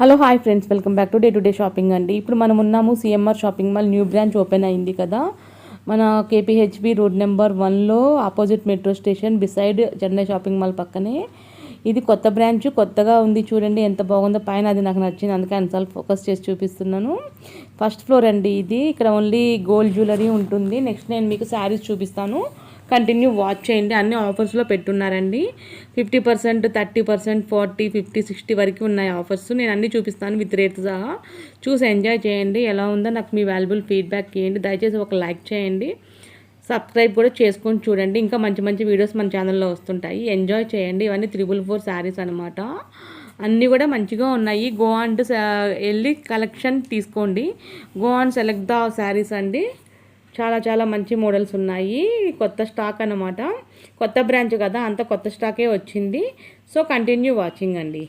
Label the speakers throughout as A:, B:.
A: Hello hi friends, welcome back to day shopping అండి. ఇప్పుడు మనం ఉన్నాము CMR shopping mall new branch open అయింది కదా. మన కేపీహెచ్బి రోడ్ నెంబర్ 1లో opposite metro station beside Chennai shopping mall పక్కనే ఇది కొత్త బ్రాంచ్. కొత్తగా ఉంది చూడండి ఎంత బాగుందో. పైన అది నాకు నచ్చింది, అందుకే అన్నిసార్లు ఫోకస్ చేసి చూపిస్తున్నాను. ఫస్ట్ ఫ్లోర్ అండి ఇది. ఇక్కడ ఓన్లీ గోల్డ్ జ్యువెలరీ ఉంటుంది. నెక్స్ట్ నేను మీకు శారీస్ చూపిస్తాను, కంటిన్యూ వాచ్ చేయండి. అన్ని ఆఫర్స్లో పెట్టున్నారండి. 50%, 30%, 40, 50, 60 వరకు ఉన్నాయి ఆఫర్స్. నేను అన్నీ చూపిస్తాను విత్ రేట్స్ సహా. చూసి ఎంజాయ్ చేయండి. ఎలా ఉందో నాకు మీ వాల్యుబుల్ ఫీడ్బ్యాక్ ఇవ్వండి. దయచేసి ఒక లైక్ చేయండి, సబ్స్క్రైబ్ కూడా చేసుకొని చూడండి. ఇంకా మంచి మంచి వీడియోస్ మన ఛానల్లో వస్తుంటాయి. ఎంజాయ్ చేయండి. ఇవన్నీ 444 శారీస్ అనమాట. అన్నీ కూడా మంచిగా ఉన్నాయి. గో అండ్ వెళ్ళి కలెక్షన్ తీసుకోండి. Go and select the saris అండి. చాలా చాలా మంచి మోడల్స్ ఉన్నాయి. కొత్త స్టాక్ అన్నమాట. కొత్త బ్రాంచ్ కదా, అంత కొత్త స్టాకే వచ్చింది. సో కంటిన్యూ వాచింగ్ అండి.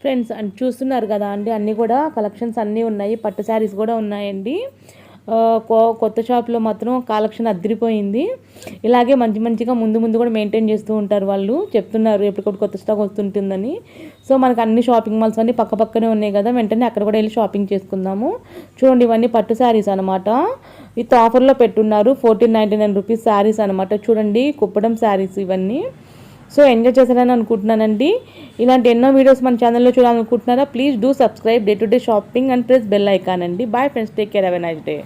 A: ఫ్రెండ్స్ అండ్ చూస్తున్నారు కదా అండి, అన్నీ కూడా కలెక్షన్స్ అన్నీ ఉన్నాయి, పట్టు శారీస్ కూడా ఉన్నాయండి. కొత్త షాప్లో మాత్రం కలెక్షన్ అదిరిపోయింది. ఇలాగే మంచిగా ముందు కూడా మెయింటైన్ చేస్తూ ఉంటారు వాళ్ళు, చెప్తున్నారు ఎప్పటికప్పుడు కొత్త స్టాక్ వస్తుంటుందని. సో మనకు అన్ని షాపింగ్ మాల్స్ అన్నీ పక్కనే ఉన్నాయి కదా, వెంటనే అక్కడ కూడా వెళ్ళి షాపింగ్ చేసుకుందాము. చూడండి ఇవన్నీ పట్టు శారీస్ అనమాట. విత్ ఆఫర్లో పెట్టున్నారు 1499 రూపీస్ శారీస్ అనమాట. చూడండి కుప్పడం శారీస్ ఇవన్నీ. సో ఎంజాయ్ చేశారని అనుకుంటున్నానండి. ఇలాంటి ఎన్నో వీడియోస్ మన ఛానల్లో చూడాలనుకుంటున్నారా? Please do subscribe day to day shopping and press bell icon అండి. Bye friends, take care, have a nice day.